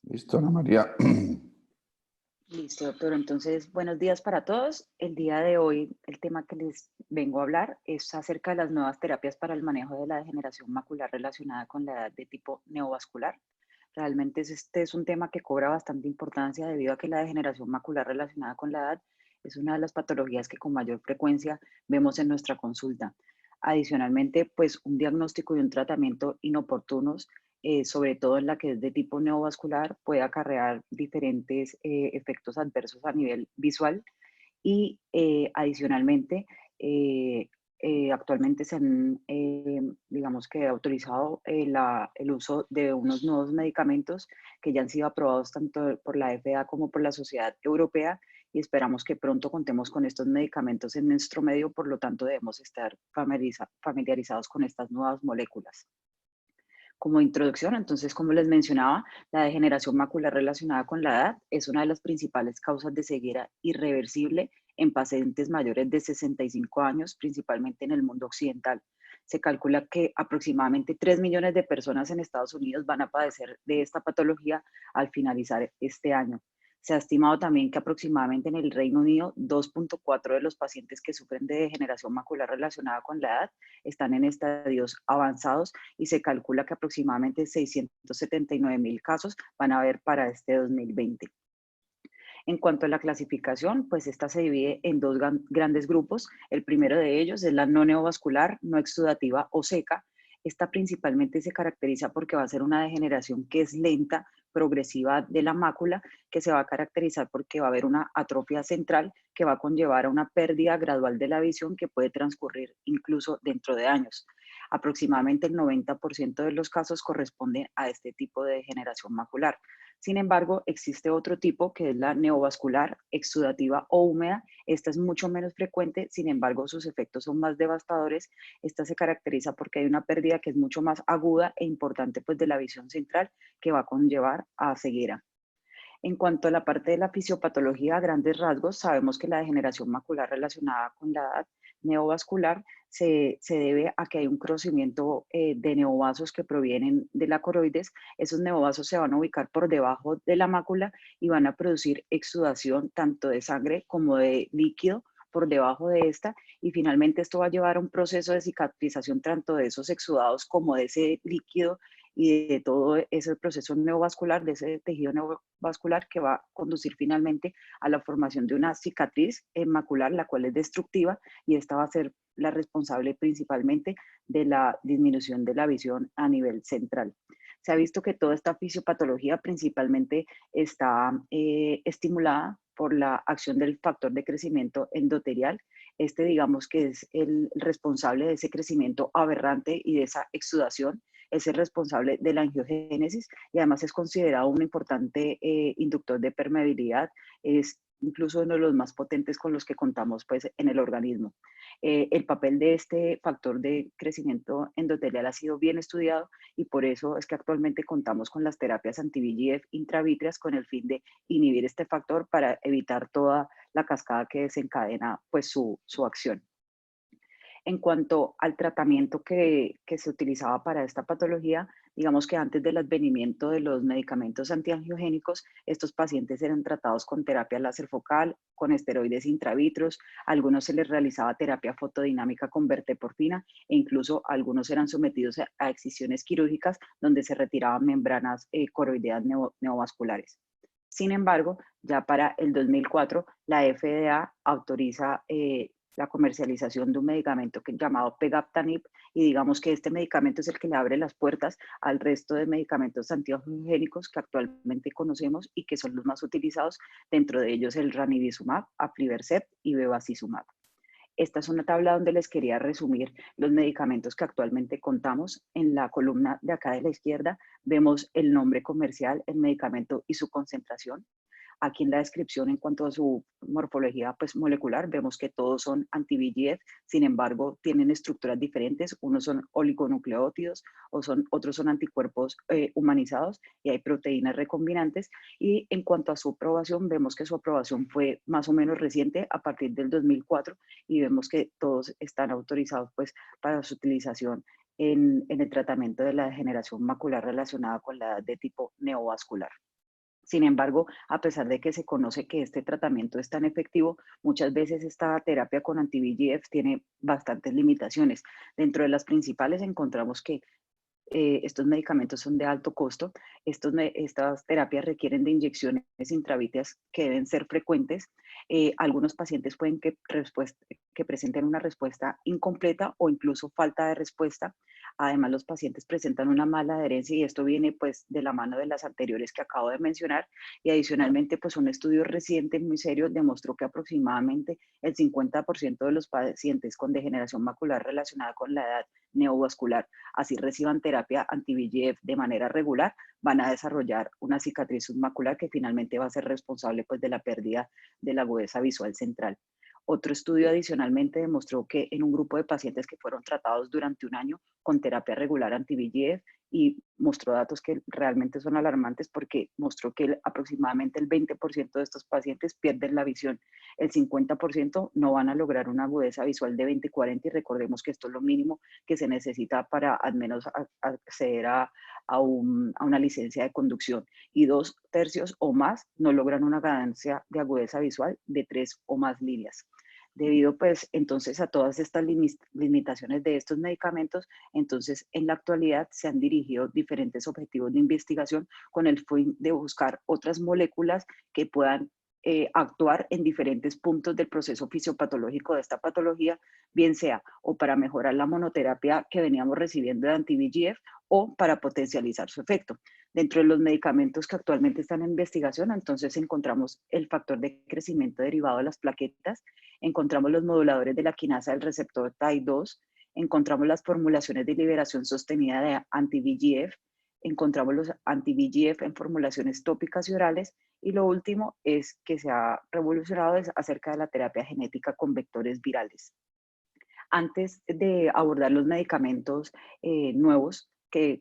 Listo, Ana María. Listo, doctor. Entonces, buenos días para todos. El día de hoy, el tema que les vengo a hablar es acerca de las nuevas terapias para el manejo de la degeneración macular relacionada con la edad de tipo neovascular. Realmente este es un tema que cobra bastante importancia debido a que la degeneración macular relacionada con la edad es una de las patologías que con mayor frecuencia vemos en nuestra consulta. Adicionalmente, pues un diagnóstico y un tratamiento inoportunos, sobre todo en la que es de tipo neovascular, puede acarrear diferentes efectos adversos a nivel visual y adicionalmente, eh, actualmente se han, digamos que autorizado el uso de unos nuevos medicamentos que ya han sido aprobados tanto por la FDA como por la Sociedad Europea y esperamos que pronto contemos con estos medicamentos en nuestro medio, por lo tanto debemos estar familiarizados con estas nuevas moléculas. Como introducción, entonces, como les mencionaba, la degeneración macular relacionada con la edad es una de las principales causas de ceguera irreversible en pacientes mayores de 65 años, principalmente en el mundo occidental. Se calcula que aproximadamente 3 millones de personas en Estados Unidos van a padecer de esta patología al finalizar este año. Se ha estimado también que aproximadamente en el Reino Unido 2,4 de los pacientes que sufren de degeneración macular relacionada con la edad están en estadios avanzados y se calcula que aproximadamente 679.000 casos van a haber para este 2020. En cuanto a la clasificación, pues esta se divide en dos grandes grupos. El primero de ellos es la no neovascular, no exudativa o seca. Esta principalmente se caracteriza porque va a ser una degeneración que es lenta, progresiva de la mácula, que se va a caracterizar porque va a haber una atrofia central que va a conllevar a una pérdida gradual de la visión que puede transcurrir incluso dentro de años. Aproximadamente el 90% de los casos corresponden a este tipo de degeneración macular. Sin embargo, existe otro tipo que es la neovascular, exudativa o húmeda. Esta es mucho menos frecuente, sin embargo, sus efectos son más devastadores. Esta se caracteriza porque hay una pérdida que es mucho más aguda e importante pues, de la visión central que va a conllevar a ceguera. En cuanto a la parte de la fisiopatología, a grandes rasgos, sabemos que la degeneración macular relacionada con la edad neovascular se debe a que hay un crecimiento de neovasos que provienen de la coroides. Esos neovasos se van a ubicar por debajo de la mácula y van a producir exudación tanto de sangre como de líquido por debajo de esta, y finalmente esto va a llevar a un proceso de cicatrización tanto de esos exudados como de ese líquido y de todo ese proceso neovascular, de ese tejido neovascular que va a conducir finalmente a la formación de una cicatriz macular, la cual es destructiva, y esta va a ser la responsable principalmente de la disminución de la visión a nivel central. Se ha visto que toda esta fisiopatología principalmente está estimulada por la acción del factor de crecimiento endotelial. Este, digamos que es el responsable de ese crecimiento aberrante y de esa exudación, es el responsable de la angiogénesis y además es considerado un importante inductor de permeabilidad, es incluso uno de los más potentes con los que contamos pues, en el organismo. El papel de este factor de crecimiento endotelial ha sido bien estudiado y por eso es que actualmente contamos con las terapias anti-VEGF intravítreas con el fin de inhibir este factor para evitar toda la cascada que desencadena pues, su acción. En cuanto al tratamiento que se utilizaba para esta patología, digamos que antes del advenimiento de los medicamentos antiangiogénicos, estos pacientes eran tratados con terapia láser focal, con esteroides intravitreos, a algunos se les realizaba terapia fotodinámica con verteporfina e incluso algunos eran sometidos a excisiones quirúrgicas donde se retiraban membranas coroideas neovasculares. Sin embargo, ya para el 2004, la FDA autoriza la comercialización de un medicamento llamado Pegaptanib, y digamos que este medicamento es el que le abre las puertas al resto de medicamentos antiangiogénicos que actualmente conocemos y que son los más utilizados, dentro de ellos el ranibizumab, aflibercept y bevacizumab. Esta es una tabla donde les quería resumir los medicamentos que actualmente contamos. En la columna de acá de la izquierda vemos el nombre comercial, el medicamento y su concentración. Aquí en la descripción, en cuanto a su morfología pues, molecular, vemos que todos son anti-VEGF, sin embargo, tienen estructuras diferentes. Unos son oligonucleótidos, otros son anticuerpos humanizados y hay proteínas recombinantes. Y en cuanto a su aprobación, vemos que su aprobación fue más o menos reciente, a partir del 2004, y vemos que todos están autorizados pues, para su utilización en el tratamiento de la degeneración macular relacionada con la edad de tipo neovascular. Sin embargo, a pesar de que se conoce que este tratamiento es tan efectivo, muchas veces esta terapia con anti-VEGF tiene bastantes limitaciones. Dentro de las principales encontramos que estos medicamentos son de alto costo. Estas terapias requieren de inyecciones intravítreas que deben ser frecuentes. Algunos pacientes pueden que presenten una respuesta incompleta o incluso falta de respuesta. Además, los pacientes presentan una mala adherencia y esto viene pues de la mano de las anteriores que acabo de mencionar. Y adicionalmente, pues un estudio reciente muy serio demostró que aproximadamente el 50% de los pacientes con degeneración macular relacionada con la edad neovascular, así reciban terapia anti-VEGF de manera regular, van a desarrollar una cicatriz submacular que finalmente va a ser responsable pues, de la pérdida de la agudeza visual central. Otro estudio adicionalmente demostró que en un grupo de pacientes que fueron tratados durante un año con terapia regular anti-VEGF y mostró datos que realmente son alarmantes porque mostró que aproximadamente el 20% de estos pacientes pierden la visión, el 50% no van a lograr una agudeza visual de 20/40 y recordemos que esto es lo mínimo que se necesita para al menos acceder a una licencia de conducción y 2/3 o más no logran una ganancia de agudeza visual de 3 o más líneas. Debido pues entonces a todas estas limitaciones de estos medicamentos, entonces en la actualidad se han dirigido diferentes objetivos de investigación con el fin de buscar otras moléculas que puedan actuar en diferentes puntos del proceso fisiopatológico de esta patología, bien sea o para mejorar la monoterapia que veníamos recibiendo de anti-VEGF o para potencializar su efecto. Dentro de los medicamentos que actualmente están en investigación, entonces encontramos el factor de crecimiento derivado de las plaquetas, encontramos los moduladores de la quinasa del receptor TAI2, encontramos las formulaciones de liberación sostenida de anti-VEGF, encontramos los anti-VEGF en formulaciones tópicas y orales, y lo último es que se ha revolucionado es acerca de la terapia genética con vectores virales. Antes de abordar los medicamentos nuevos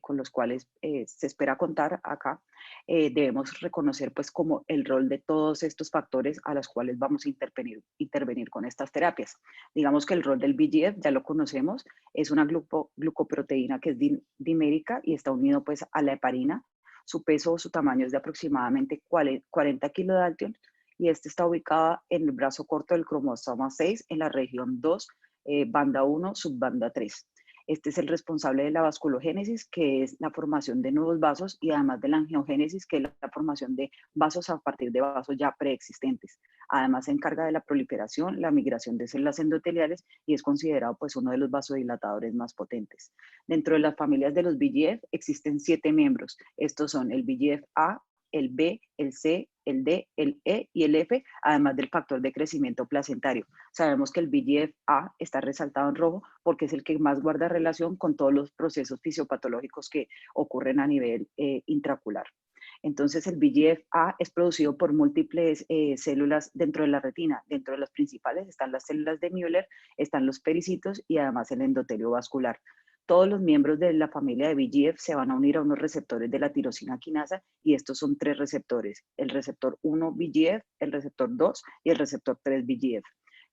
con los cuales se espera contar acá, debemos reconocer pues como el rol de todos estos factores a los cuales vamos a intervenir con estas terapias. Digamos que el rol del VEGF ya lo conocemos, es una glucoproteína que es dimérica y está unido pues a la heparina. Su peso o su tamaño es de aproximadamente 40 kilodalton y este está ubicado en el brazo corto del cromosoma 6 en la región 2, banda 1, subbanda 3. Este es el responsable de la vasculogénesis, que es la formación de nuevos vasos, y además de la angiogénesis, que es la formación de vasos a partir de vasos ya preexistentes. Además, se encarga de la proliferación, la migración de células endoteliales y es considerado pues, uno de los vasodilatadores más potentes. Dentro de las familias de los VEGF existen 7 miembros. Estos son el VEGF-A, el B, el C, el D, el E y el F, además del factor de crecimiento placentario. Sabemos que el VEGF-A está resaltado en rojo porque es el que más guarda relación con todos los procesos fisiopatológicos que ocurren a nivel intraocular. Entonces, el VEGF-A es producido por múltiples células dentro de la retina. Dentro de las principales están las células de Müller, están los pericitos y además el endotelio vascular. Todos los miembros de la familia de VEGF se van a unir a unos receptores de la tirosina quinasa y estos son 3 receptores, el receptor 1 VEGF, el receptor 2 y el receptor 3 VEGF.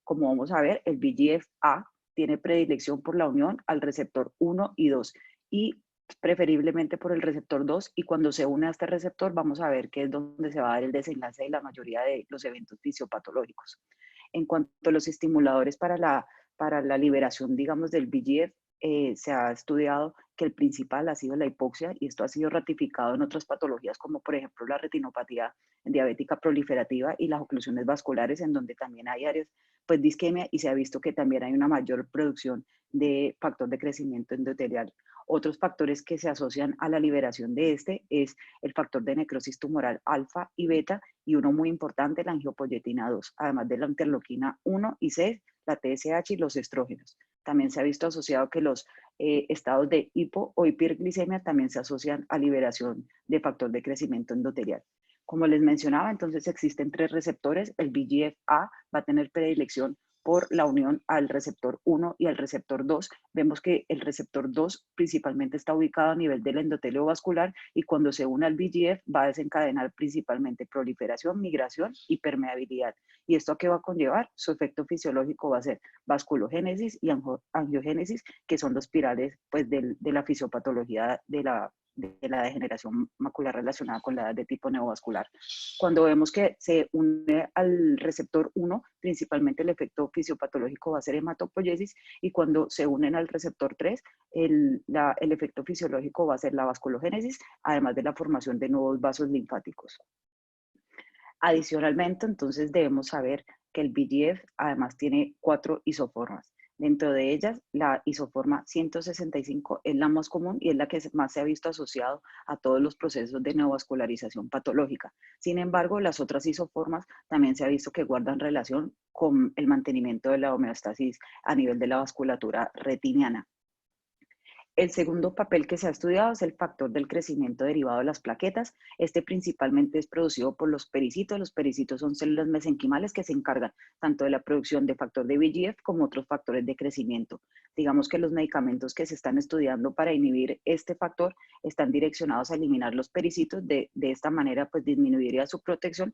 Como vamos a ver, el VEGF-A tiene predilección por la unión al receptor 1 y 2 y preferiblemente por el receptor 2 y cuando se une a este receptor vamos a ver que es donde se va a dar el desenlace de la mayoría de los eventos fisiopatológicos. En cuanto a los estimuladores para la liberación, digamos, del VEGF, se ha estudiado que el principal ha sido la hipoxia y esto ha sido ratificado en otras patologías como por ejemplo la retinopatía diabética proliferativa y las oclusiones vasculares en donde también hay áreas pues de isquemia y se ha visto que también hay una mayor producción de factor de crecimiento endotelial. Otros factores que se asocian a la liberación de este es el factor de necrosis tumoral alfa y beta y uno muy importante, la angiopoyetina 2, además de la interleuquina 1 y 6, la TSH y los estrógenos. También se ha visto asociado que los estados de hipo o hiperglicemia también se asocian a liberación de factor de crecimiento endotelial. Como les mencionaba, entonces existen 3 receptores. El VEGF-A va a tener predilección por la unión al receptor 1 y al receptor 2. Vemos que el receptor 2 principalmente está ubicado a nivel del endotelio vascular y cuando se une al VEGF va a desencadenar principalmente proliferación, migración y permeabilidad. ¿Y esto a qué va a conllevar? Su efecto fisiológico va a ser vasculogénesis y angiogénesis, que son los pirales pues, de la fisiopatología de de la degeneración macular relacionada con la edad de tipo neovascular. Cuando vemos que se une al receptor 1, principalmente el efecto fisiopatológico va a ser hematopoiesis, y cuando se unen al receptor 3, el efecto fisiológico va a ser la vasculogénesis, además de la formación de nuevos vasos linfáticos. Adicionalmente, entonces debemos saber que el VEGF además tiene 4 isoformas. Dentro de ellas, la isoforma 165 es la más común y es la que más se ha visto asociado a todos los procesos de neovascularización patológica. Sin embargo, las otras isoformas también se ha visto que guardan relación con el mantenimiento de la homeostasis a nivel de la vasculatura retiniana. El segundo papel que se ha estudiado es el factor del crecimiento derivado de las plaquetas. Este principalmente es producido por los pericitos. Los pericitos son células mesenquimales que se encargan tanto de la producción de factor de VEGF como otros factores de crecimiento. Digamos que los medicamentos que se están estudiando para inhibir este factor están direccionados a eliminar los pericitos. De esta manera, pues disminuiría su producción,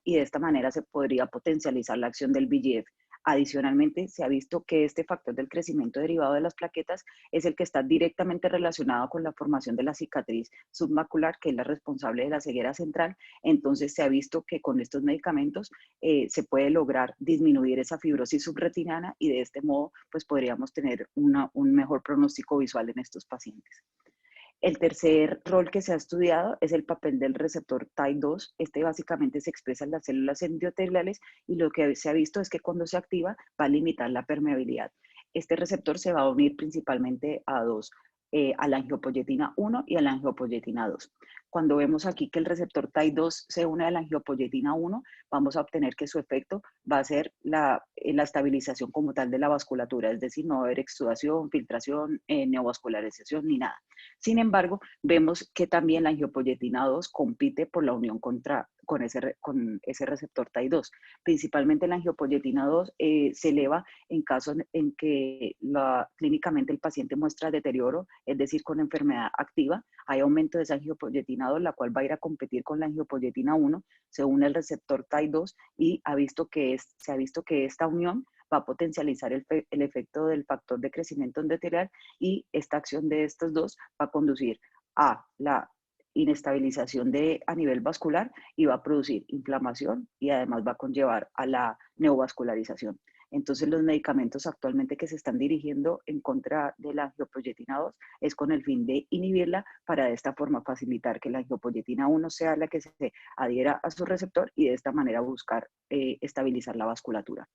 y de esta manera se podría potencializar la acción del VEGF. Adicionalmente, se ha visto que este factor del crecimiento derivado de las plaquetas es el que está directamente relacionado con la formación de la cicatriz submacular, que es la responsable de la ceguera central. Entonces, se ha visto que con estos medicamentos se puede lograr disminuir esa fibrosis subretiniana y de este modo, pues podríamos tener un mejor pronóstico visual en estos pacientes. El tercer rol que se ha estudiado es el papel del receptor TIE2. Este básicamente se expresa en las células endoteliales y lo que se ha visto es que cuando se activa va a limitar la permeabilidad. Este receptor se va a unir principalmente a la angiopoyetina 1 y a la angiopoyetina 2. Cuando vemos aquí que el receptor TIE2 se une a la angiopoyetina 1, vamos a obtener que su efecto va a ser la estabilización como tal de la vasculatura, es decir, no va a haber exudación, filtración, neovascularización ni nada. Sin embargo, vemos que también la angiopoyetina 2 compite por la unión con ese receptor TIE2. Principalmente la angiopoyetina 2 se eleva en casos en que clínicamente el paciente muestra deterioro, es decir, con enfermedad activa. Hay aumento de esa angiopoyetina 2, la cual va a ir a competir con la angiopoyetina 1, se une el receptor TIE2 y se ha visto que esta unión va a potencializar el efecto del factor de crecimiento endotelial, y esta acción de estos dos va a conducir a la inestabilización a nivel vascular y va a producir inflamación y además va a conllevar a la neovascularización. Entonces, los medicamentos actualmente que se están dirigiendo en contra de la angiopoyetina 2 es con el fin de inhibirla para de esta forma facilitar que la angiopoyetina 1 sea la que se adhiera a su receptor y de esta manera buscar estabilizar la vasculatura.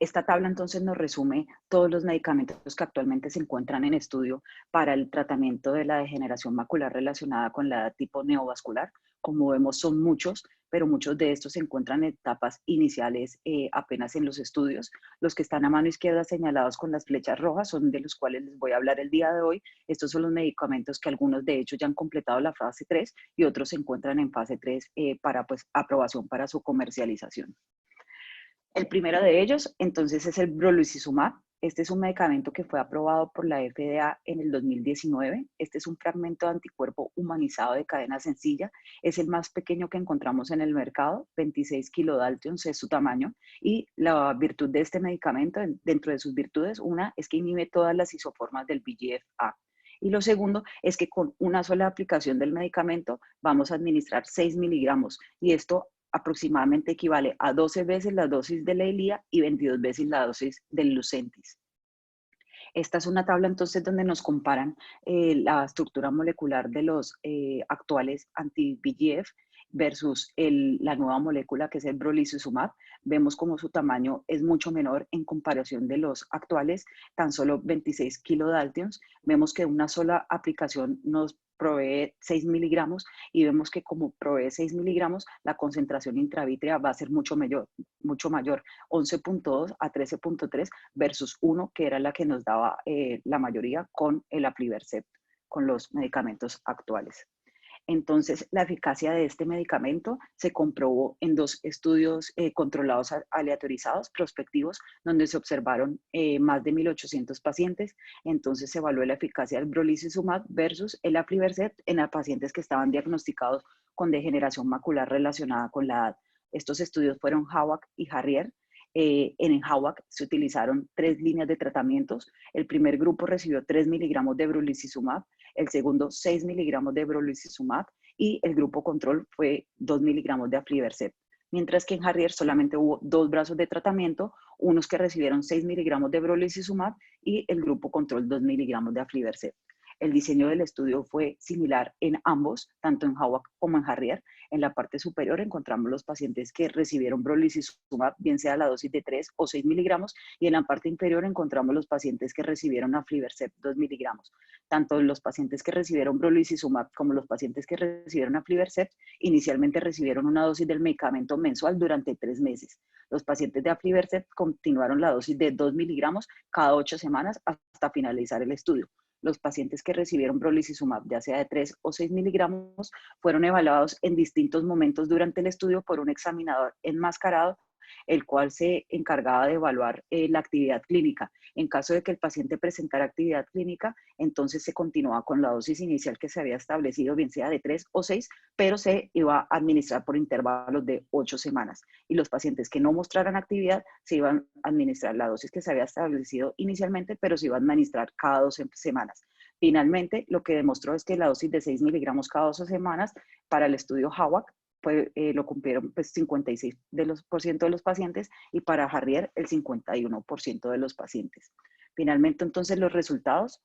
Esta tabla entonces nos resume todos los medicamentos que actualmente se encuentran en estudio para el tratamiento de la degeneración macular relacionada con la edad tipo neovascular. Como vemos, son muchos, pero muchos de estos se encuentran en etapas iniciales apenas en los estudios. Los que están a mano izquierda señalados con las flechas rojas son de los cuales les voy a hablar el día de hoy. Estos son los medicamentos que algunos de hecho ya han completado la fase 3 y otros se encuentran en fase 3 para aprobación para su comercialización. El primero de ellos, entonces, es el brolucizumab. Este es un medicamento que fue aprobado por la FDA en el 2019. Este es un fragmento de anticuerpo humanizado de cadena sencilla. Es el más pequeño que encontramos en el mercado, 26 kilodaltons es su tamaño. Y la virtud de este medicamento, dentro de sus virtudes, una es que inhibe todas las isoformas del VEGF-A. Y lo segundo es que con una sola aplicación del medicamento vamos a administrar 6 miligramos. Y esto aproximadamente equivale a 12 veces la dosis de la Eylea y 22 veces la dosis del Lucentis. Esta es una tabla entonces donde nos comparan la estructura molecular de los actuales anti-VEGF versus la nueva molécula que es el brolucizumab. Vemos como su tamaño es mucho menor en comparación de los actuales, tan solo 26 kilodaltons. Vemos que una sola aplicación nos provee 6 miligramos y vemos que como provee 6 miligramos, la concentración intravítrea va a ser mucho mayor, 11.2 a 13.3 versus 1, que era la que nos daba la mayoría con el Aflibercept, con los medicamentos actuales. Entonces, la eficacia de este medicamento se comprobó en 2 estudios controlados aleatorizados, prospectivos, donde se observaron más de 1.800 pacientes. Entonces, se evaluó la eficacia del brolucizumab versus el Aflibercept en los pacientes que estaban diagnosticados con degeneración macular relacionada con la edad. Estos estudios fueron HAWAC y HARRIER. En HAWAC se utilizaron 3 líneas de tratamientos. El primer grupo recibió 3 miligramos de brolucizumab, el segundo 6 miligramos de brolucizumab y el grupo control fue 2 miligramos de aflibercept. Mientras que en Harrier solamente hubo 2 brazos de tratamiento, unos que recibieron 6 miligramos de brolucizumab y el grupo control 2 miligramos de aflibercept. El diseño del estudio fue similar en ambos, tanto en HAWAC como en Harrier. En la parte superior encontramos los pacientes que recibieron brolucizumab, bien sea la dosis de 3 o 6 miligramos, y en la parte inferior encontramos los pacientes que recibieron aflibercept 2 miligramos. Tanto los pacientes que recibieron brolucizumab como los pacientes que recibieron aflibercept inicialmente recibieron una dosis del medicamento mensual durante 3 meses. Los pacientes de aflibercept continuaron la dosis de 2 miligramos cada 8 semanas hasta finalizar el estudio. Los pacientes que recibieron brolucizumab, ya sea de 3 o 6 miligramos, fueron evaluados en distintos momentos durante el estudio por un examinador enmascarado, el cual se encargaba de evaluar la actividad clínica. En caso de que el paciente presentara actividad clínica, entonces se continuaba con la dosis inicial que se había establecido, bien sea de 3 o 6, pero se iba a administrar por intervalos de 8 semanas. Y los pacientes que no mostraran actividad, se iban a administrar la dosis que se había establecido inicialmente, pero se iba a administrar cada 12 semanas. Finalmente, lo que demostró es que la dosis de 6 miligramos cada 12 semanas para el estudio HAWAC lo cumplieron pues 56% de los pacientes y para Harrier el 51% de los pacientes. Finalmente, entonces, los resultados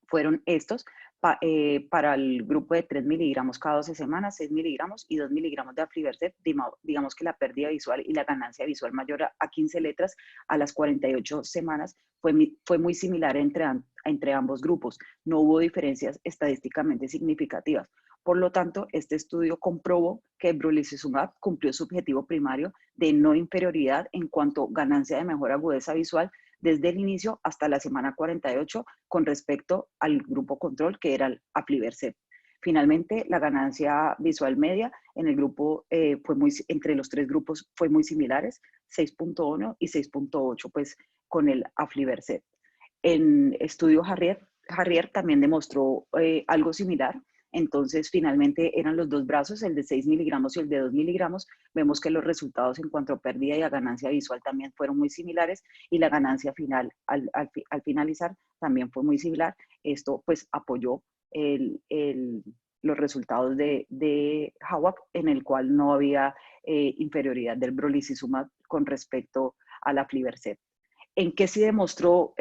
fueron estos. Para el grupo de 3 miligramos cada 12 semanas, 6 miligramos y 2 miligramos de aflibercept, digamos que la pérdida visual y la ganancia visual mayor a 15 letras a las 48 semanas fue muy similar entre ambos grupos. No hubo diferencias estadísticamente significativas. Por lo tanto, este estudio comprobó que el brolucizumab cumplió su objetivo primario de no inferioridad en cuanto a ganancia de mejor agudeza visual desde el inicio hasta la semana 48 con respecto al grupo control, que era el aflibercept. Finalmente, la ganancia visual media en el grupo entre los 3 grupos fue muy similares, 6.1 y 6.8, pues con el aflibercept. En estudio Harrier también demostró algo similar. Entonces, finalmente eran los 2 brazos, el de 6 miligramos y el de 2 miligramos. Vemos que los resultados en cuanto a pérdida y a ganancia visual también fueron muy similares y la ganancia final al finalizar también fue muy similar. Esto pues apoyó los resultados de HAWAC, en el cual no había inferioridad del brolucizumab con respecto a la aflibercept. ¿En qué sí demostró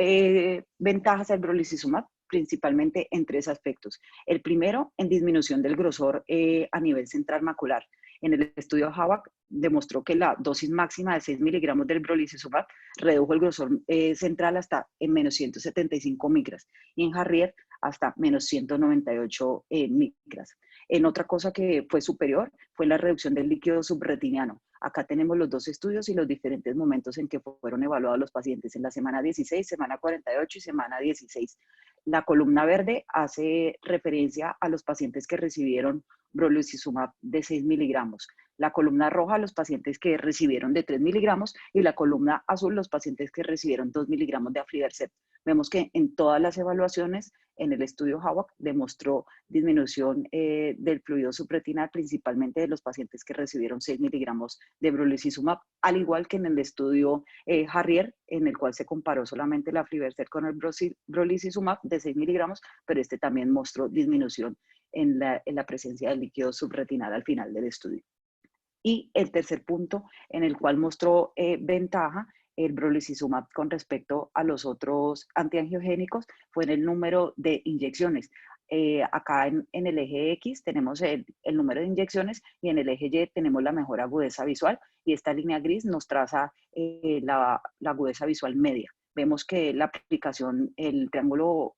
ventajas el brolucizumab? Principalmente en 3 aspectos. El primero, en disminución del grosor a nivel central macular. En el estudio HAWAC demostró que la dosis máxima de 6 miligramos del brolucizumab redujo el grosor central hasta en menos 175 micras y en Harrier hasta menos 198 micras. En otra cosa que fue superior fue la reducción del líquido subretiniano. Acá tenemos los 2 estudios y los diferentes momentos en que fueron evaluados los pacientes en la semana 16, semana 48 y semana 16. La columna verde hace referencia a los pacientes que recibieron brolucizumab de 6 miligramos. La columna roja, los pacientes que recibieron de 3 miligramos y la columna azul, los pacientes que recibieron 2 miligramos de aflibercept. Vemos que en todas las evaluaciones, en el estudio HAWAC, demostró disminución del fluido subretinal, principalmente de los pacientes que recibieron 6 miligramos de brolucizumab, al igual que en el estudio Harrier, en el cual se comparó solamente la aflibercept con el brolucizumab de 6 miligramos, pero este también mostró disminución en la presencia del líquido subretinal al final del estudio. Y el tercer punto en el cual mostró ventaja el brolucizumab con respecto a los otros antiangiogénicos fue en el número de inyecciones. Acá en el eje X tenemos el número de inyecciones y en el eje Y tenemos la mejor agudeza visual y esta línea gris nos traza la agudeza visual media. Vemos que la aplicación, el triángulo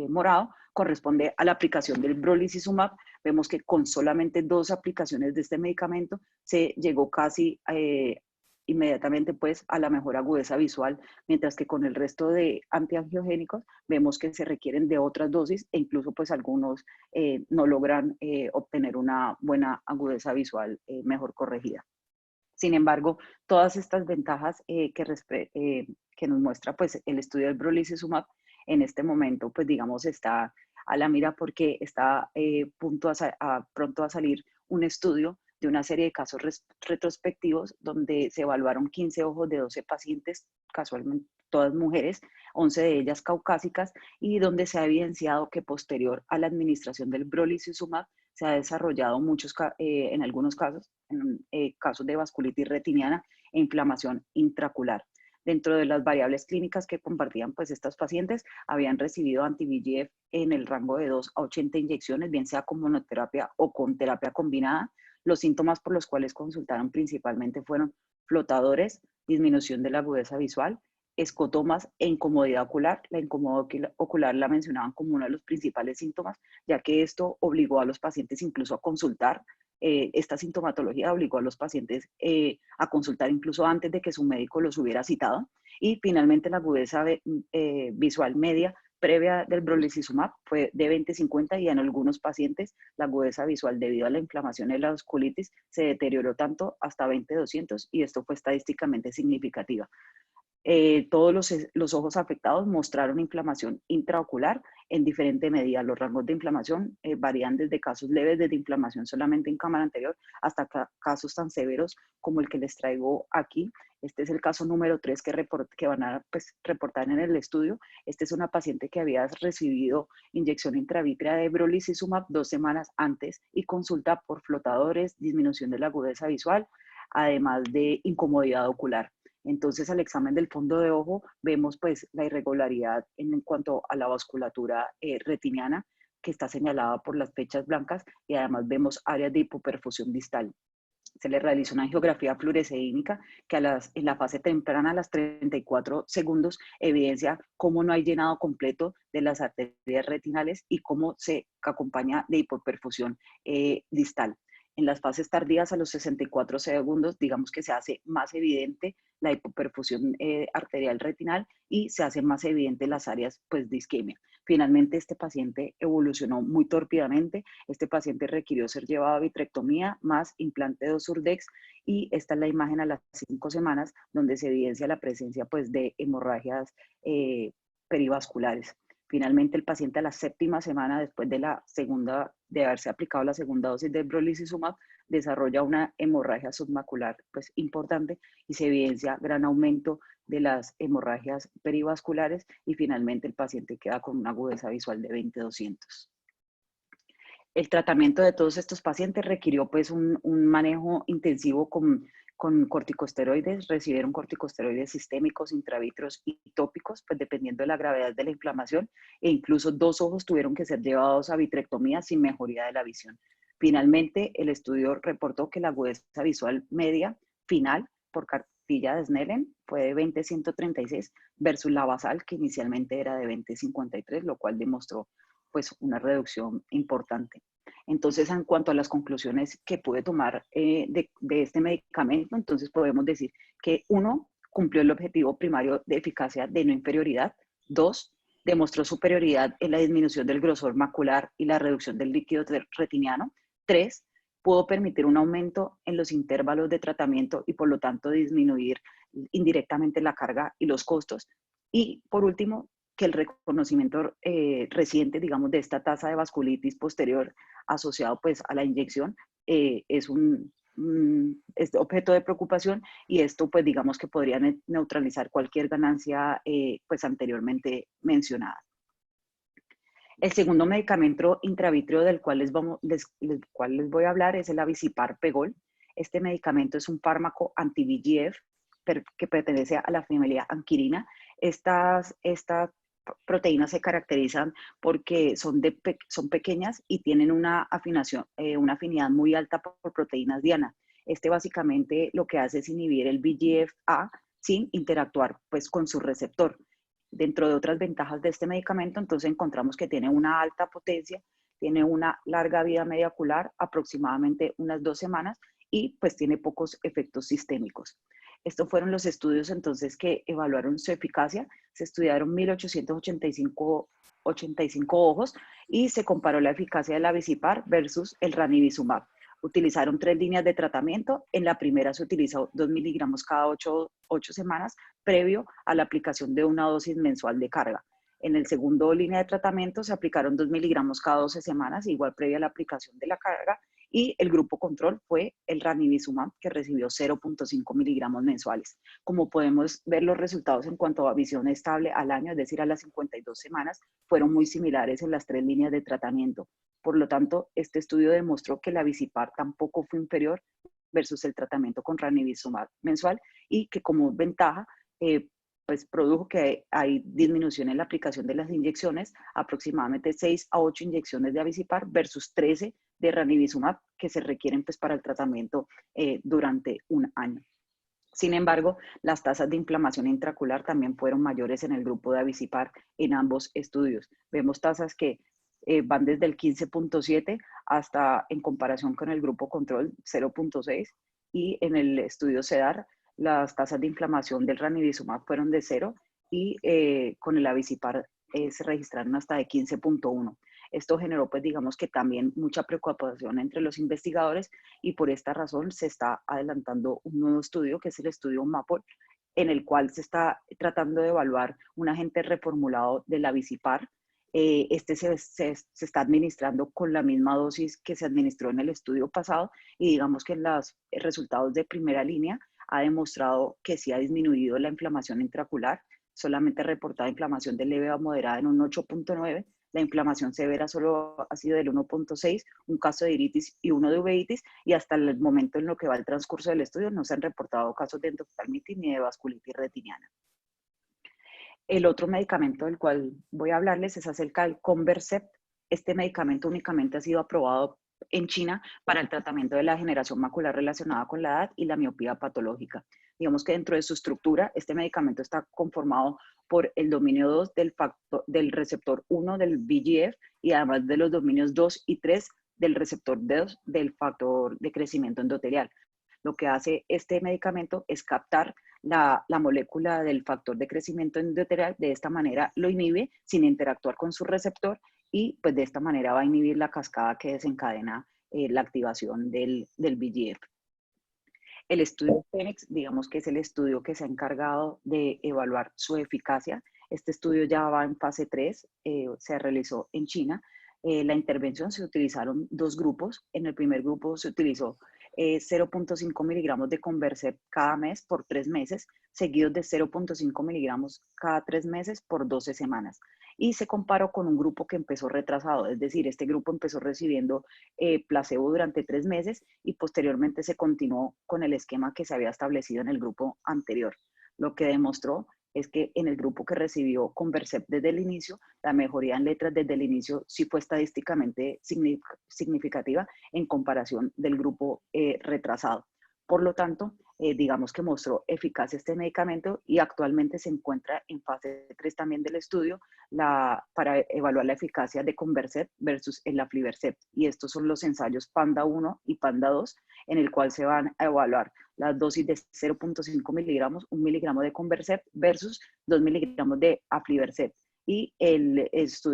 morado, corresponde a la aplicación del brolucizumab. Vemos que con solamente 2 aplicaciones de este medicamento se llegó casi inmediatamente pues a la mejor agudeza visual, mientras que con el resto de antiangiogénicos vemos que se requieren de otras dosis e incluso pues algunos no logran obtener una buena agudeza visual mejor corregida. Sin embargo, todas estas ventajas que nos muestra pues el estudio del brolucizumab en este momento, pues digamos, está a la mira porque está pronto a salir un estudio de una serie de casos retrospectivos donde se evaluaron 15 ojos de 12 pacientes, casualmente todas mujeres, 11 de ellas caucásicas, y donde se ha evidenciado que posterior a la administración del brolucizumab se ha desarrollado en algunos casos, casos de vasculitis retiniana e inflamación intraocular. Dentro de las variables clínicas que compartían pues estas pacientes, habían recibido anti-VEGF en el rango de 2 a 80 inyecciones, bien sea con monoterapia o con terapia combinada. Los síntomas por los cuales consultaron principalmente fueron flotadores, disminución de la agudeza visual, escotomas e incomodidad ocular. La incomodidad ocular la mencionaban como uno de los principales síntomas, ya que esto obligó a los pacientes incluso a consultar. Esta sintomatología obligó a los pacientes a consultar incluso antes de que su médico los hubiera citado. Y finalmente la agudeza visual media previa del brolucizumab fue de 20-50, y en algunos pacientes la agudeza visual debido a la inflamación de la vasculitis se deterioró tanto hasta 20-200, y esto fue estadísticamente significativa. Todos los ojos afectados mostraron inflamación intraocular en diferente medida. Los rangos de inflamación varían desde casos leves, desde inflamación solamente en cámara anterior, hasta casos tan severos como el que les traigo aquí. Este es el caso número 3 que van a reportar en el estudio. Esta es una paciente que había recibido inyección intravítrea de brolucizumab 2 semanas antes y consulta por flotadores, disminución de la agudeza visual, además de incomodidad ocular. Entonces, al examen del fondo de ojo vemos pues la irregularidad en cuanto a la vasculatura retiniana, que está señalada por las fechas blancas, y además vemos áreas de hipoperfusión distal. Se le realizó una angiografía fluoresceínica que en la fase temprana, a las 34 segundos, evidencia cómo no hay llenado completo de las arterias retinales y cómo se acompaña de hipoperfusión distal. En las fases tardías, a los 64 segundos, digamos que se hace más evidente la hipoperfusión arterial retinal y se hacen más evidentes las áreas pues, de isquemia. Finalmente, este paciente evolucionó muy tórpidamente. Este paciente requirió ser llevado a vitrectomía más implante de Osurdex, y esta es la imagen a las 5 semanas donde se evidencia la presencia pues, de hemorragias perivasculares. Finalmente, el paciente a la 7ª semana, después de haberse aplicado la segunda dosis de brolucizumab, desarrolla una hemorragia submacular pues, importante, y se evidencia gran aumento de las hemorragias perivasculares, y finalmente el paciente queda con una agudeza visual de 20-200. El tratamiento de todos estos pacientes requirió pues un manejo intensivo con corticosteroides. Recibieron corticosteroides sistémicos, intravítreos y tópicos, pues dependiendo de la gravedad de la inflamación, e incluso 2 ojos tuvieron que ser llevados a vitrectomía sin mejoría de la visión. Finalmente, el estudio reportó que la agudeza visual media final por cartilla de Snellen fue de 20-136 versus la basal, que inicialmente era de 20-53, lo cual demostró pues una reducción importante. Entonces, en cuanto a las conclusiones que pude tomar de este medicamento, entonces podemos decir que 1, cumplió el objetivo primario de eficacia de no inferioridad. 2, demostró superioridad en la disminución del grosor macular y la reducción del líquido retiniano. 3, pudo permitir un aumento en los intervalos de tratamiento y por lo tanto disminuir indirectamente la carga y los costos. Y por último, que el reconocimiento reciente, digamos, de esta tasa de vasculitis posterior asociado pues a la inyección es objeto de preocupación, y esto pues digamos que podría neutralizar cualquier ganancia pues anteriormente mencionada. El segundo medicamento intravítreo del cual les voy a hablar es el Avicipar Pegol. Este medicamento es un fármaco anti-VEGF que pertenece a la familia anquirina. Estas proteínas se caracterizan porque son pequeñas y tienen una afinidad muy alta por proteínas diana. Este básicamente lo que hace es inhibir el VEGF-A sin interactuar pues, con su receptor. Dentro de otras ventajas de este medicamento, entonces encontramos que tiene una alta potencia, tiene una larga vida media ocular, aproximadamente unas 2 semanas, y pues tiene pocos efectos sistémicos. Estos fueron los estudios entonces que evaluaron su eficacia. Se estudiaron 1.885 ojos y se comparó la eficacia del Avicipar versus el ranibizumab. Utilizaron 3 líneas de tratamiento. En la primera se utilizó 2 miligramos cada 8 semanas, previo a la aplicación de una dosis mensual de carga. En el segundo línea de tratamiento se aplicaron 2 miligramos cada 12 semanas, igual previa a la aplicación de la carga. y el grupo control fue el ranibizumab, que recibió 0.5 miligramos mensuales. Como podemos ver, los resultados en cuanto a visión estable al año, es decir, a las 52 semanas, fueron muy similares en las 3 líneas de tratamiento. Por lo tanto, este estudio demostró que la Visipar tampoco fue inferior versus el tratamiento con ranibizumab mensual, y que como ventaja, pues produjo que hay disminución en la aplicación de las inyecciones, aproximadamente 6 a 8 inyecciones de Visipar versus 13 de ranibizumab, que se requieren pues para el tratamiento durante un año. Sin embargo, las tasas de inflamación intraocular también fueron mayores en el grupo de Visipar en ambos estudios. Vemos tasas que van desde el 15.7 hasta, en comparación con el grupo control, 0.6, y en el estudio CEDAR las tasas de inflamación del ranibizumab fueron de 0 y con el Avisipar se registraron hasta de 15.1. Esto generó, pues digamos que también mucha preocupación entre los investigadores, y por esta razón se está adelantando un nuevo estudio, que es el estudio MAPOL, en el cual se está tratando de evaluar un agente reformulado de la Visipar. Este se está administrando con la misma dosis que se administró en el estudio pasado, y digamos que en los resultados de primera línea ha demostrado que sí ha disminuido la inflamación intraocular, solamente reportada inflamación de leve a moderada en un 8.9, la inflamación severa solo ha sido del 1.6, un caso de iritis y uno de uveitis, y hasta el momento en lo que va el transcurso del estudio no se han reportado casos de endoftalmitis ni de vasculitis retiniana. El otro medicamento del cual voy a hablarles es acerca del Conbercept. Este medicamento únicamente ha sido aprobado en China para el tratamiento de la degeneración macular relacionada con la edad y la miopía patológica. Digamos que dentro de su estructura, este medicamento está conformado por el dominio 2 del receptor 1 del VEGF, y además de los dominios 2 y 3 del receptor 2 del factor de crecimiento endotelial. Lo que hace este medicamento es captar la molécula del factor de crecimiento endotelial, de esta manera lo inhibe sin interactuar con su receptor, y pues de esta manera va a inhibir la cascada que desencadena la activación del VEGF. El estudio Phoenix, digamos que es el estudio que se ha encargado de evaluar su eficacia. Este estudio ya va en fase 3, se realizó en China. La intervención, se utilizaron 2 grupos. En el primer grupo se utilizó 0.5 miligramos de Conbercept cada mes por 3 meses, seguidos de 0.5 miligramos cada 3 meses por 12 semanas. Y se comparó con un grupo que empezó retrasado, es decir, este grupo empezó recibiendo placebo durante 3 meses y posteriormente se continuó con el esquema que se había establecido en el grupo anterior. Lo que demostró es que en el grupo que recibió Conbercept desde el inicio, la mejoría en letras desde el inicio sí fue estadísticamente significativa en comparación del grupo retrasado. Por lo tanto, digamos que mostró eficacia este medicamento, y actualmente se encuentra en fase 3 también del estudio para evaluar la eficacia de Conbercept versus el Aflibercept. Y estos son los ensayos PANDA 1 y PANDA 2, en el cual se van a evaluar las dosis de 0.5 miligramos, 1 miligramo de Conbercept versus 2 miligramos de Aflibercept. Y el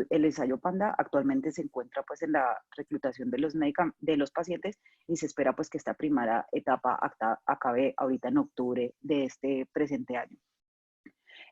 ensayo PANDA actualmente se encuentra pues en la reclutación de los pacientes, y se espera pues que esta primera etapa acabe ahorita en octubre de este presente año.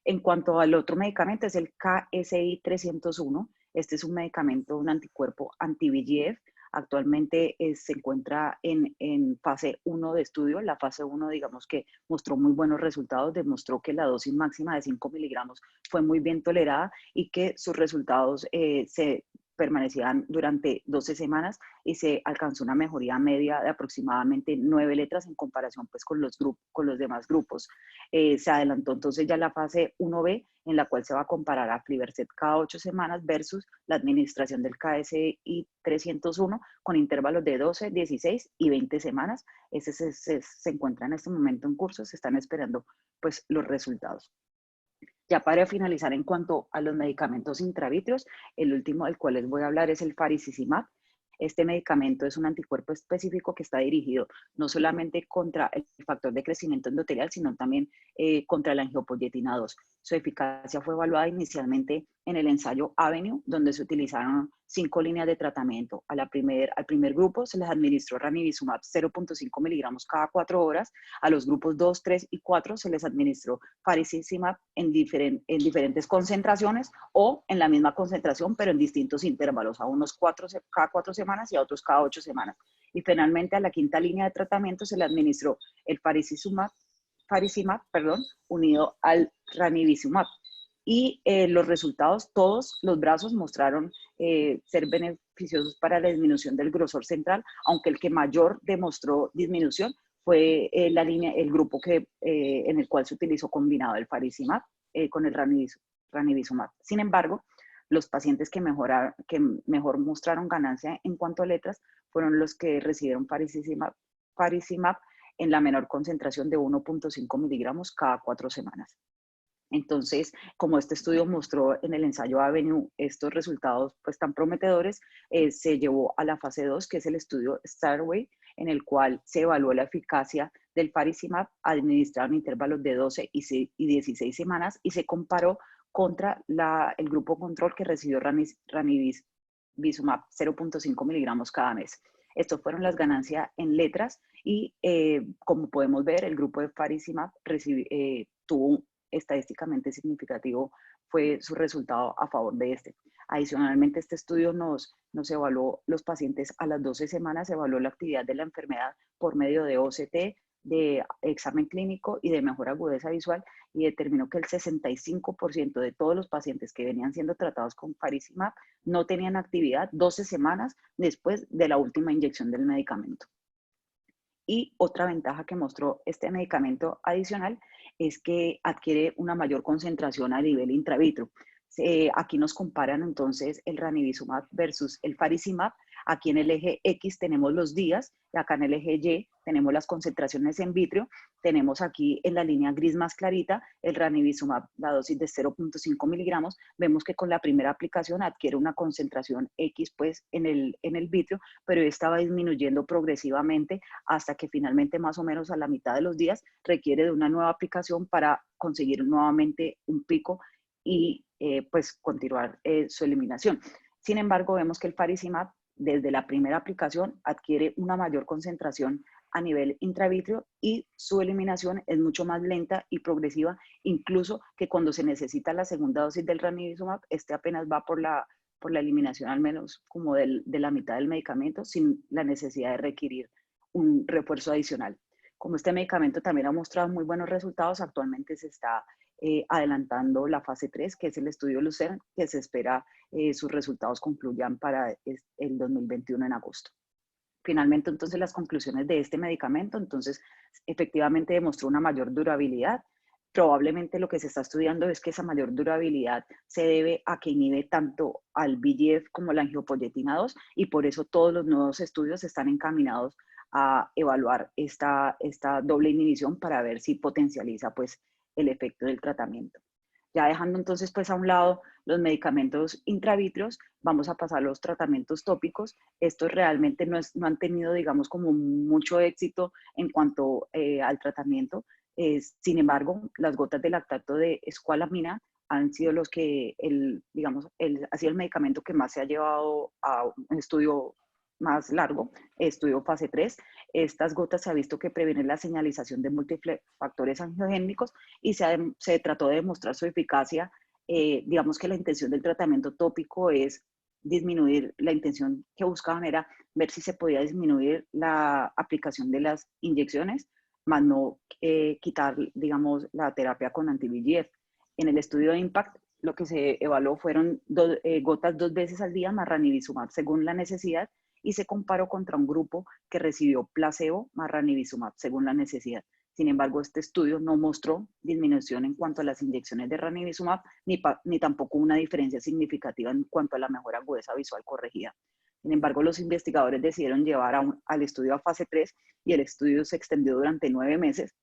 En cuanto al otro medicamento, es el KSI 301. Este es un medicamento, un anticuerpo anti-VEGF. Actualmente se encuentra en fase 1 de estudio. La fase 1, digamos que mostró muy buenos resultados, demostró que la dosis máxima de 5 miligramos fue muy bien tolerada, y que sus resultados se permanecían durante 12 semanas, y se alcanzó una mejoría media de aproximadamente 9 letras en comparación pues con los demás grupos. Se adelantó entonces ya la fase 1B, en la cual se va a comparar a Aflibercept cada 8 semanas versus la administración del KSI 301 con intervalos de 12, 16 y 20 semanas. Ese se encuentra en este momento en curso, se están esperando pues los resultados. Ya para finalizar, en cuanto a los medicamentos intravítreos, el último del cual les voy a hablar es el Faricimab. Este medicamento es un anticuerpo específico que está dirigido no solamente contra el factor de crecimiento endotelial, sino también contra la angiopoyetina 2. Su eficacia fue evaluada inicialmente en el ensayo Avenue, donde se utilizaron 5 líneas de tratamiento. Al primer grupo se les administró ranibizumab 0.5 miligramos cada 4 horas. A los grupos 2, 3 y 4 se les administró faricimab en diferentes concentraciones, o en la misma concentración, pero en distintos intervalos, a unos cada 4 semanas y a otros cada 8 semanas. Y finalmente a la quinta línea de tratamiento se le administró el faricimab, unido al ranibizumab. Y los resultados, todos los brazos mostraron ser beneficiosos para la disminución del grosor central, aunque el que mayor demostró disminución fue el grupo en el cual se utilizó combinado el faricimab con el ranibizumab. Sin embargo, los pacientes que mejor mostraron ganancia en cuanto a letras fueron los que recibieron faricimab en la menor concentración de 1.5 miligramos cada 4 semanas. Entonces, como este estudio mostró en el ensayo Avenue estos resultados pues tan prometedores, se llevó a la fase 2, que es el estudio Starway, en el cual se evaluó la eficacia del faricimab administrado en intervalos de 12 y 16 semanas y se comparó contra el grupo control que recibió ranibizumab 0.5 miligramos cada mes. Estas fueron las ganancias en letras y como podemos ver, el grupo de faricimab tuvo estadísticamente significativo fue su resultado a favor de este. Adicionalmente, este estudio nos evaluó los pacientes a las 12 semanas, evaluó la actividad de la enfermedad por medio de OCT, de examen clínico y de mejor agudeza visual y determinó que el 65% de todos los pacientes que venían siendo tratados con faricimab no tenían actividad 12 semanas después de la última inyección del medicamento. Y otra ventaja que mostró este medicamento adicional es que adquiere una mayor concentración a nivel intravitro. Aquí nos comparan entonces el ranibizumab versus el faricimab. Aquí en el eje X tenemos los días, y acá en el eje Y tenemos las concentraciones en vitrio. Tenemos aquí en la línea gris más clarita el ranibizumab, la dosis de 0.5 miligramos. Vemos que con la primera aplicación adquiere una concentración X pues, en el vitrio, pero esta va disminuyendo progresivamente hasta que finalmente más o menos a la mitad de los días requiere de una nueva aplicación para conseguir nuevamente un pico y pues continuar su eliminación. Sin embargo, vemos que el faricimab desde la primera aplicación adquiere una mayor concentración a nivel intravitrio y su eliminación es mucho más lenta y progresiva, incluso que cuando se necesita la segunda dosis del ranibizumab, este apenas va por la eliminación al menos como de la mitad del medicamento sin la necesidad de requerir un refuerzo adicional. Como este medicamento también ha mostrado muy buenos resultados, actualmente se está adelantando la fase 3, que es el estudio Lucerne, que se espera sus resultados concluyan para el 2021 en agosto. Finalmente, entonces, las conclusiones de este medicamento, entonces, efectivamente demostró una mayor durabilidad. Probablemente lo que se está estudiando es que esa mayor durabilidad se debe a que inhibe tanto al VEGF como la angiopoyetina 2 y por eso todos los nuevos estudios están encaminados a evaluar esta doble inhibición para ver si potencializa pues el efecto del tratamiento. Ya dejando entonces pues a un lado los medicamentos intravitreos, vamos a pasar a los tratamientos tópicos. Estos realmente no han tenido, digamos, como mucho éxito en cuanto al tratamiento. Sin embargo, las gotas de lactato de escualamina han sido los que, ha sido el medicamento que más se ha llevado a un estudio más largo, estudio fase 3. Estas gotas se ha visto que previenen la señalización de múltiples factores angiogénicos y se trató de demostrar su eficacia. Digamos que la intención del tratamiento tópico es disminuir, la intención que buscaban era ver si se podía disminuir la aplicación de las inyecciones, más no quitar, digamos, la terapia con anti-VEGF. En el estudio de IMPACT, lo que se evaluó fueron gotas 2 veces al día más ranibizumab según la necesidad y se comparó contra un grupo que recibió placebo más ranibizumab según la necesidad. Sin embargo, este estudio no mostró disminución en cuanto a las inyecciones de ranibizumab, ni tampoco una diferencia significativa en cuanto a la mejor agudeza visual corregida. Sin embargo, los investigadores decidieron llevar al estudio a fase 3 y el estudio se extendió durante 9 meses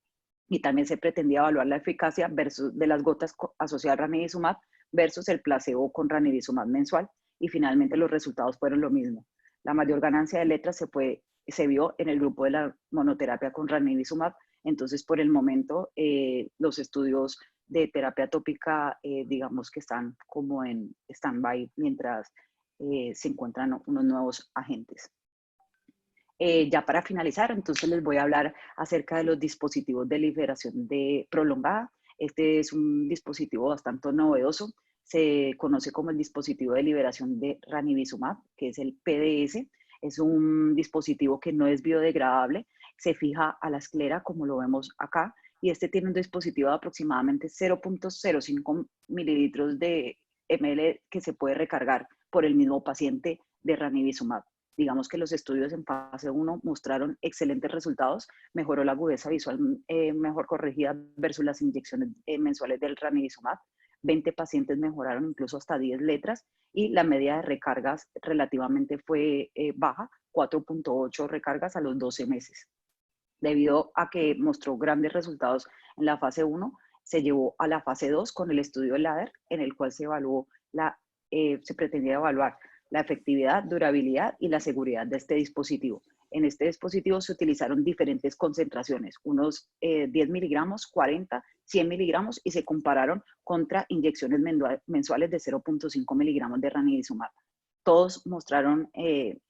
y también se pretendía evaluar la eficacia de las gotas asociadas a ranibizumab versus el placebo con ranibizumab mensual y finalmente los resultados fueron lo mismo. La mayor ganancia de letras se vio en el grupo de la monoterapia con ranibizumab. Entonces, por el momento, los estudios de terapia tópica, digamos que están como en stand-by mientras se encuentran unos nuevos agentes. Ya para finalizar, entonces les voy a hablar acerca de los dispositivos de liberación prolongada. Este es un dispositivo bastante novedoso. Se conoce como el dispositivo de liberación de ranibizumab, que es el PDS. Es un dispositivo que no es biodegradable, se fija a la esclera como lo vemos acá, y este tiene un dispositivo de aproximadamente 0.05 mililitros de ml que se puede recargar por el mismo paciente de ranibizumab. Digamos que los estudios en fase 1 mostraron excelentes resultados, mejoró la agudeza visual mejor corregida versus las inyecciones mensuales del ranibizumab. 20 pacientes mejoraron incluso hasta 10 letras y la media de recargas relativamente fue baja, 4.8 recargas a los 12 meses. Debido a que mostró grandes resultados en la fase 1, se llevó a la fase 2 con el estudio LADER, en el cual se pretendía evaluar la efectividad, durabilidad y la seguridad de este dispositivo. En este dispositivo se utilizaron diferentes concentraciones, unos 10 miligramos, 40, 100 miligramos, y se compararon contra inyecciones mensuales de 0.5 miligramos de ranibizumab. Todos mostraron,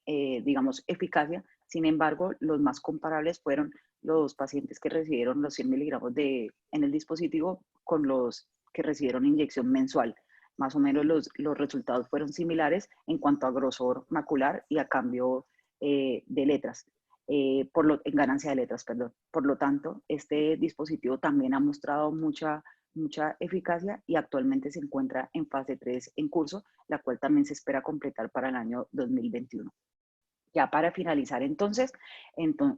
digamos, eficacia. Sin embargo, los más comparables fueron los pacientes que recibieron los 100 miligramos en el dispositivo con los que recibieron inyección mensual. Más o menos los resultados fueron similares en cuanto a grosor macular y a cambio de letras, en ganancia de letras, perdón. Por lo tanto, este dispositivo también ha mostrado mucha eficacia y actualmente se encuentra en fase 3 en curso, la cual también se espera completar para el año 2021. Ya para finalizar entonces,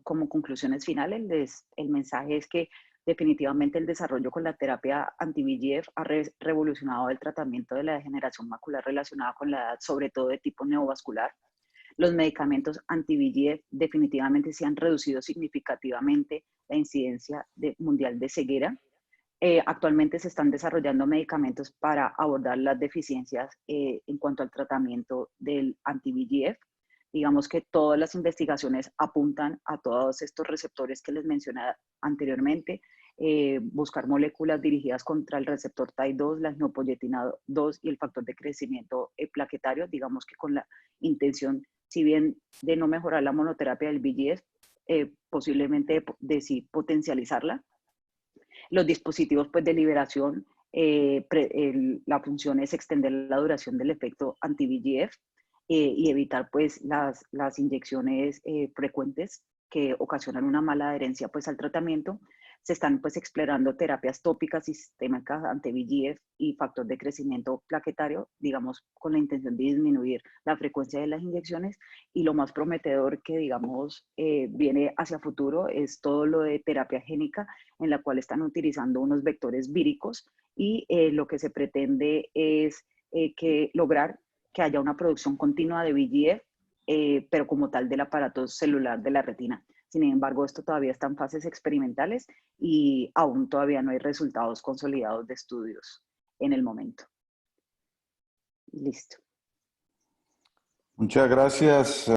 como conclusiones finales, el mensaje es que definitivamente el desarrollo con la terapia anti-VEGF ha revolucionado el tratamiento de la degeneración macular relacionada con la edad, sobre todo de tipo neovascular. Los medicamentos anti-VEGF definitivamente se han reducido significativamente la incidencia mundial de ceguera. Actualmente se están desarrollando medicamentos para abordar las deficiencias en cuanto al tratamiento del anti-VEGF. Digamos que todas las investigaciones apuntan a todos estos receptores que les mencioné anteriormente, buscar moléculas dirigidas contra el receptor TAI2, la angiopoyetina 2 y el factor de crecimiento plaquetario, digamos que con la intención, si bien de no mejorar la monoterapia del VEGF, posiblemente de sí potencializarla. Los dispositivos pues, de liberación, la función es extender la duración del efecto anti-VEGF y evitar pues, las inyecciones frecuentes que ocasionan una mala adherencia pues, al tratamiento. Se están pues, explorando terapias tópicas sistémicas anti-VEGF y factor de crecimiento plaquetario, digamos, con la intención de disminuir la frecuencia de las inyecciones. Y lo más prometedor que, digamos, viene hacia futuro es todo lo de terapia génica, en la cual están utilizando unos vectores víricos y lo que se pretende es lograr que haya una producción continua de VEGF, pero como tal del aparato celular de la retina. Sin embargo, esto todavía está en fases experimentales y aún todavía no hay resultados consolidados de estudios en el momento. Listo. Muchas gracias.